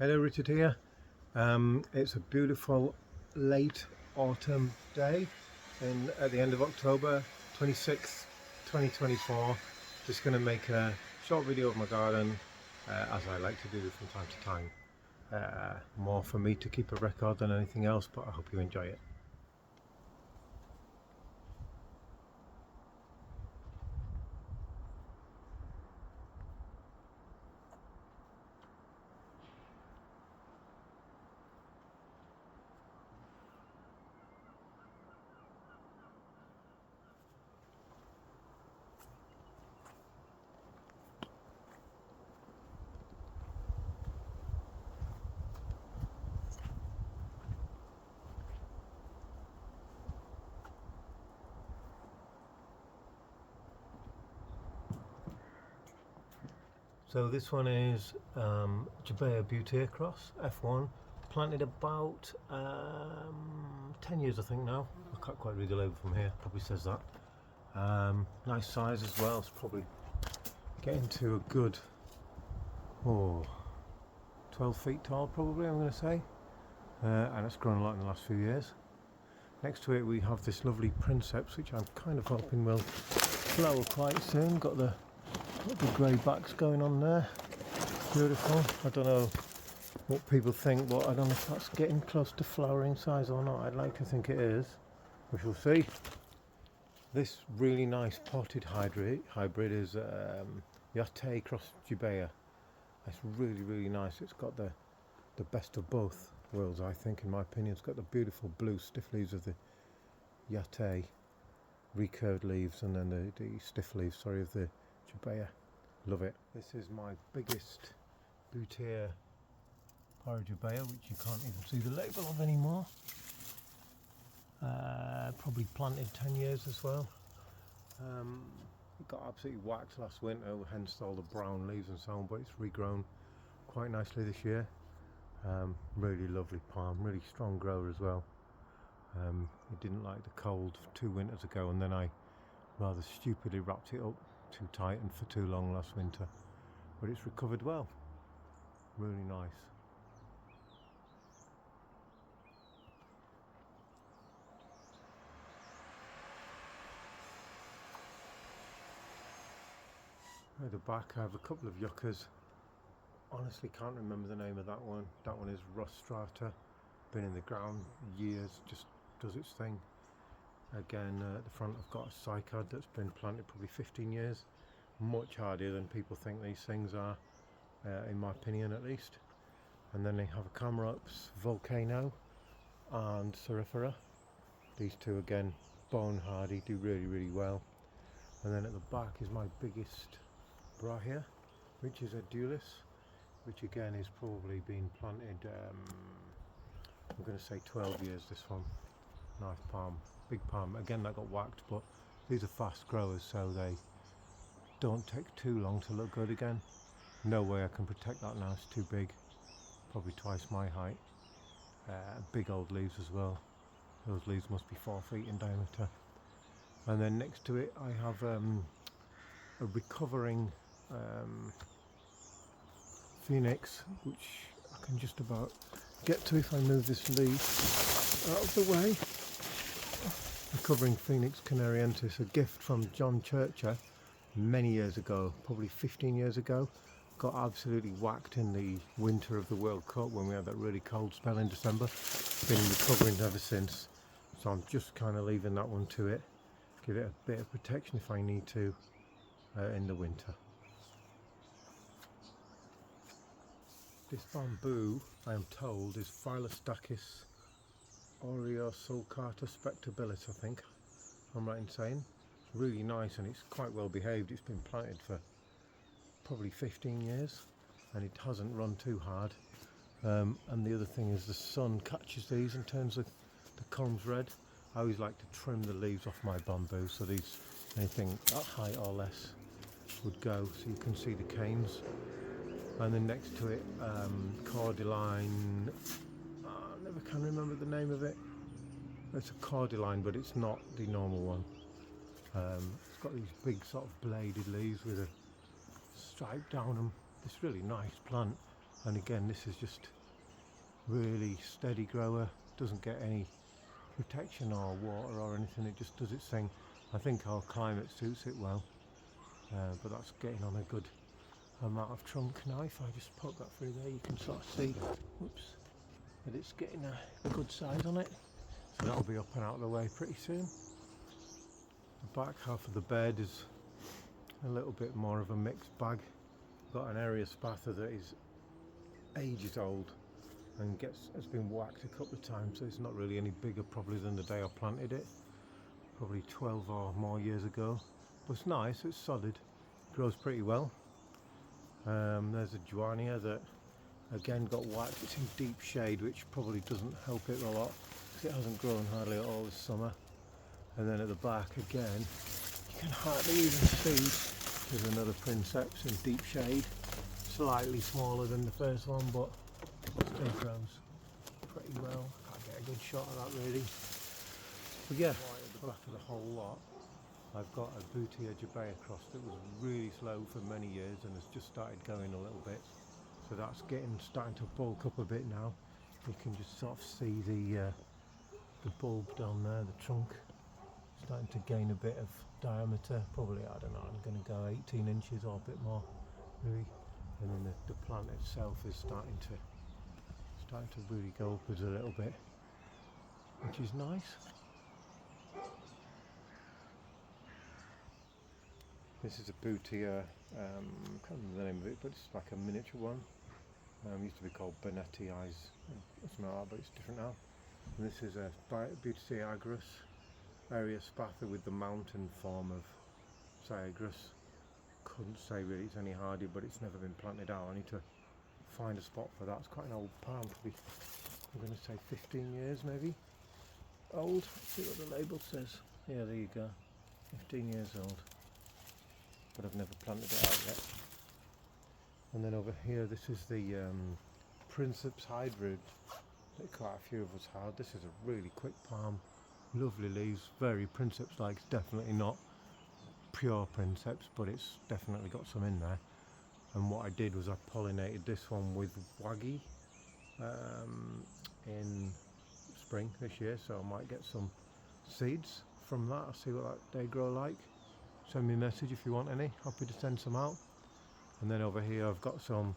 Hello, Richard here. It's a beautiful late autumn day at the end of October 26th, 2024. Just going to make a short video of my garden as I like to do from time to time. More for me to keep a record than anything else, but I hope you enjoy it. So this one is Jabea Beauty Cross F1, planted about 10 years I think now. I can't quite read the label from here, probably says that. Nice size as well, it's probably getting to a good 12 feet tall probably, I'm going to say, and it's grown a lot in the last few years. Next to it we have this lovely Princeps, which I'm kind of hoping will flower quite soon. Got the grey backs going on there, beautiful. I don't know what people think, but I don't know if that's getting close to flowering size or not. I'd like to think it is, we shall see. This really nice potted hybrid is Yate cross Jabea. It's really nice. It's got the best of both worlds, I think, in my opinion. It's got the beautiful blue stiff leaves of the Yate, recurved leaves, and then the stiff leaves, sorry, of the Jabea. Love it. This is my biggest Boutier Jabea, which you can't even see the label of anymore. Probably planted 10 years as well. It got absolutely waxed last winter, hence all the brown leaves and so on, but it's regrown quite nicely this year. Really lovely palm, really strong grower as well. It didn't like the cold 2 winters ago, and then I rather stupidly wrapped it up too tight and for too long last winter, but it's recovered well. Really nice. At the back I have a couple of yuccas. Honestly can't remember the name of that one. That one is Rostrata. Been in the ground years, just does its thing. Again, at the front I've got a cycad that's been planted probably 15 years. Much hardier than people think these things are, in my opinion at least. And then they have a Camarops, Volcano and Cerifera. These two again, bone hardy, do really well. And then at the back is my biggest Brahia, which is a Dulis, which again is probably been planted, I'm going to say 12 years this one. Nice palm, big palm. Again, that got whacked, but these are fast growers, so they don't take too long to look good again. No way I can protect that now, it's too big. Probably twice my height. Big old leaves as well. Those leaves must be 4 feet in diameter. And then next to it I have a recovering Phoenix, which I can just about get to if I move this leaf out of the way. Recovering Phoenix Canariensis, a gift from John Churcher many years ago, probably 15 years ago. Got absolutely whacked in the winter of the World Cup when we had that really cold spell in December. Been recovering ever since, so I'm just kind of leaving that one to it. Give it a bit of protection if I need to in the winter. This bamboo, I am told, is Phylostachys aureosulcata spectabilis, I think I'm right in saying. It's really nice and it's quite well behaved. It's been planted for probably 15 years and it hasn't run too hard. And the other thing is the sun catches these and turns the culms red. I always like to trim the leaves off my bamboo so these, anything that height or less would go, so you can see the canes. And then next to it, cordyline, I never can remember the name of it. It's a cordyline, but it's not the normal one. It's got these big sort of bladed leaves with a stripe down them. It's really nice plant. And again, this is just really steady grower, doesn't get any protection or water or anything, it just does its thing. I think our climate suits it well, but that's getting on a good amount of trunk now. If I just poke that through there, you can sort of see, whoops, that it's getting a good size on it. So that'll be up and out of the way pretty soon. The back half of the bed is a little bit more of a mixed bag. Got an area spather that is ages old and has been whacked a couple of times, so it's not really any bigger probably than the day I planted it, probably 12 or more years ago. But it's nice, it's solid, grows pretty well. There's a Juania that again got whacked. It's in deep shade, which probably doesn't help it a lot because it hasn't grown hardly at all this summer. And then at the back again, you can hardly even see, there's another Princeps in deep shade, slightly smaller than the first one, but still grows pretty well. Can't get a good shot of that really. But yeah, at the back of the whole lot, I've got a Boutia Jabea cross that was really slow for many years and has just started going a little bit. So that's starting to bulk up a bit now. You can just sort of see the bulb down there, the trunk, starting to gain a bit of diameter. Probably, I don't know, I'm going to go 18 inches or a bit more, really. And then the plant itself is starting to really go upwards a little bit, which is nice. This is a Boutia, can't remember the name of it, but it's like a miniature one. Used to be called Bonetti Eyes, something like that, but it's different now. And this is a Boutia agarus, area spather with the mountain form of Cyagrus. Couldn't say really it's any hardy, but it's never been planted out. I need to find a spot for that. It's quite an old palm, probably, I'm going to say 15 years maybe old. Let's see what the label says. Yeah, there you go, 15 years old, but I've never planted it out yet. And then over here, this is the Princeps hybrid that quite a few of us had. This is a really quick palm, lovely leaves, very Princeps-like. It's definitely not pure Princeps, but it's definitely got some in there. And what I did was I pollinated this one with Waggy in spring this year, so I might get some seeds from that. I'll see what they grow like. Send me a message if you want any, happy to send some out. And then over here I've got some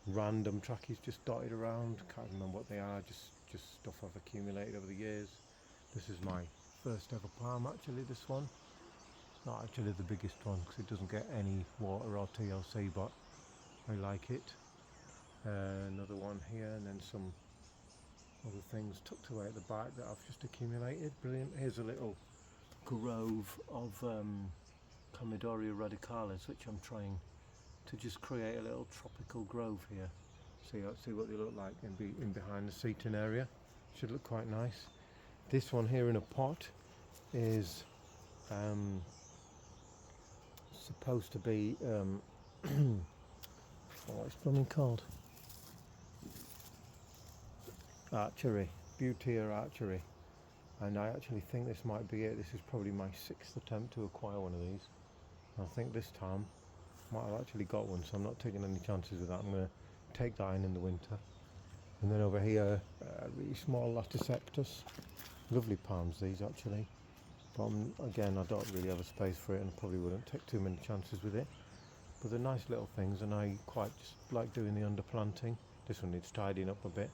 random trackies just dotted around, can't remember what they are, just stuff I've accumulated over the years. This is my first ever palm actually, this one. Not actually the biggest one because it doesn't get any water or TLC, but I like it. Another one here, and then some other things tucked away at the back that I've just accumulated. Brilliant. Here's a little grove of Comedoria radicalis, which I'm trying to just create a little tropical grove here. See what they look like in behind the seating area. Should look quite nice. This one here in a pot is supposed to be what's it called? Archery, Boutia archery. And I actually think this might be it. This is probably my 6th attempt to acquire one of these. I think this time might have actually got one, so I'm not taking any chances with that. I'm going to take that in the winter. And then over here, really small Laticeptus. Lovely palms these actually. But again, I don't really have a space for it and probably wouldn't take too many chances with it. But they're nice little things, and I quite just like doing the underplanting. This one needs tidying up a bit.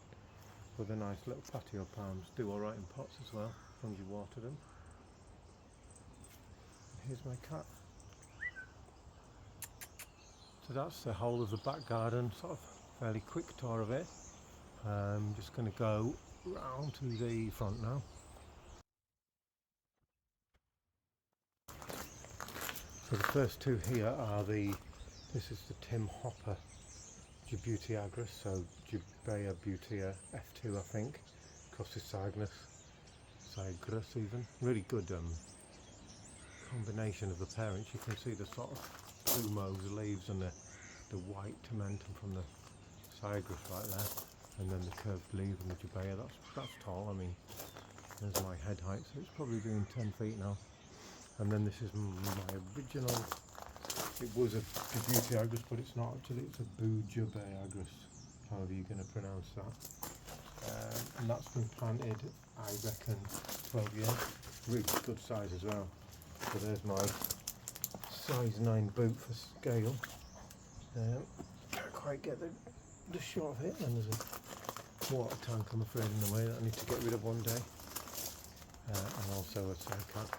But the nice little patio palms do alright in pots as well, as long as you water them. Here's my cat. So that's the whole of the back garden, sort of fairly quick tour of it. I'm just going to go round to the front now. So the first two here are this is the Tim Hopper Boutia agarus, so Jabea Boutia F2 I think, Cygnus, even. Really good combination of the parents. You can see the sort of plumose leaves and the white tomentum from the Cygnus right there, and then the curved leaf and the Jabea. That's tall. I mean, there's my head height, so it's probably doing 10 feet now. And then this is my original. It was a Boutia agarus, but it's not actually. It's a Boutia agarus. however you're going to pronounce that. And that's been planted, I reckon, 12 years. Really good size as well. So there's my size 9 boot for scale. Can't quite get the shot of it, and there's a water tank, I'm afraid, in the way that I need to get rid of one day. And also a sidecap.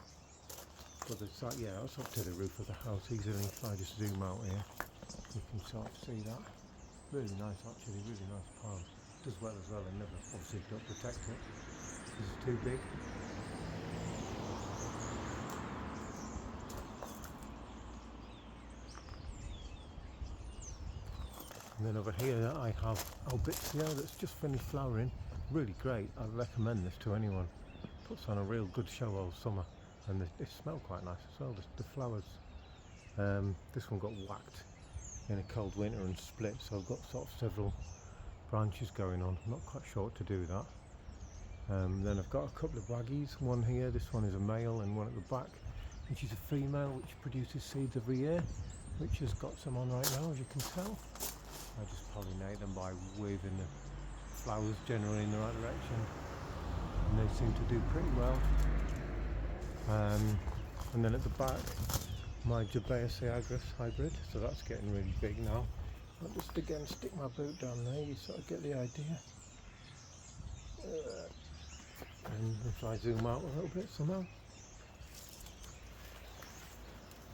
But it's like, yeah, it's up to the roof of the house easily. If I just zoom out here, you can sort of see that. Really nice, actually, really nice palm. Does well as well, and never obviously don't protect it because it's too big. And then over here I have albizia that's just finished flowering. Really great. I recommend this to anyone. Puts on a real good show all summer, and they smell quite nice as well. The flowers. This one got whacked in a cold winter and split, so I've got sort of several branches going on. I'm not quite sure what to do with that. Then I've got a couple of waggies. One here. This one is a male, and one at the back, which is a female, which produces seeds every year, which has got some on right now, as you can tell. I just pollinate them by waving the flowers generally in the right direction, and they seem to do pretty well. And then at the back, my Jubaeus hybrid, so that's getting really big now. I'll just again stick my boot down there, you sort of get the idea. And if I zoom out a little bit somehow,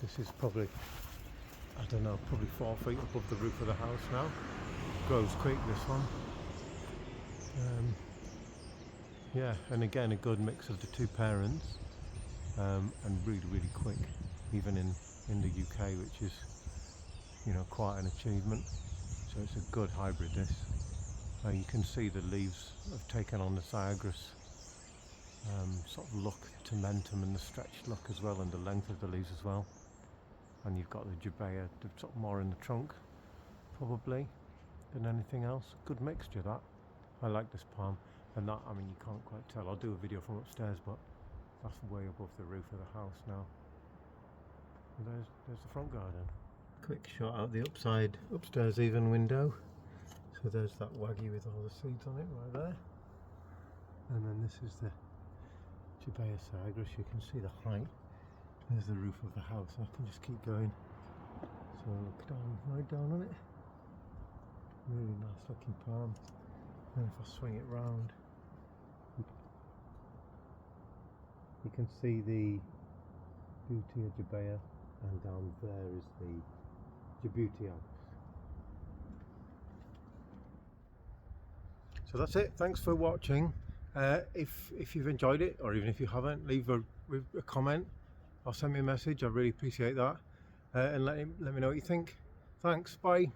this is probably, I don't know, probably 4 feet above the roof of the house now. Grows quick, this one. Yeah, and again a good mix of the two parents, and really quick, even in the UK, which is, you know, quite an achievement. So it's a good hybrid, this. You can see the leaves have taken on the Cyagrus sort of look, tomentum, and the stretched look as well, and the length of the leaves as well. And you've got the Jubea, sort of more in the trunk, probably, than anything else. Good mixture, that. I like this palm. And that, I mean, you can't quite tell. I'll do a video from upstairs, but that's way above the roof of the house now. And there's the front garden. Quick shot out the upstairs even window. So there's that waggy with all the seeds on it right there. And then this is the Jubaeus Cyagrus. You can see the height. There's the roof of the house, and I can just keep going. So look down, right down on it. Really nice looking palm. And if I swing it round, you can see the Butea Jubea, and down there is the Jubutea. So that's it. Thanks for watching. If you've enjoyed it, or even if you haven't, leave a comment or send me a message. I really appreciate that. And let me know what you think. Thanks. Bye.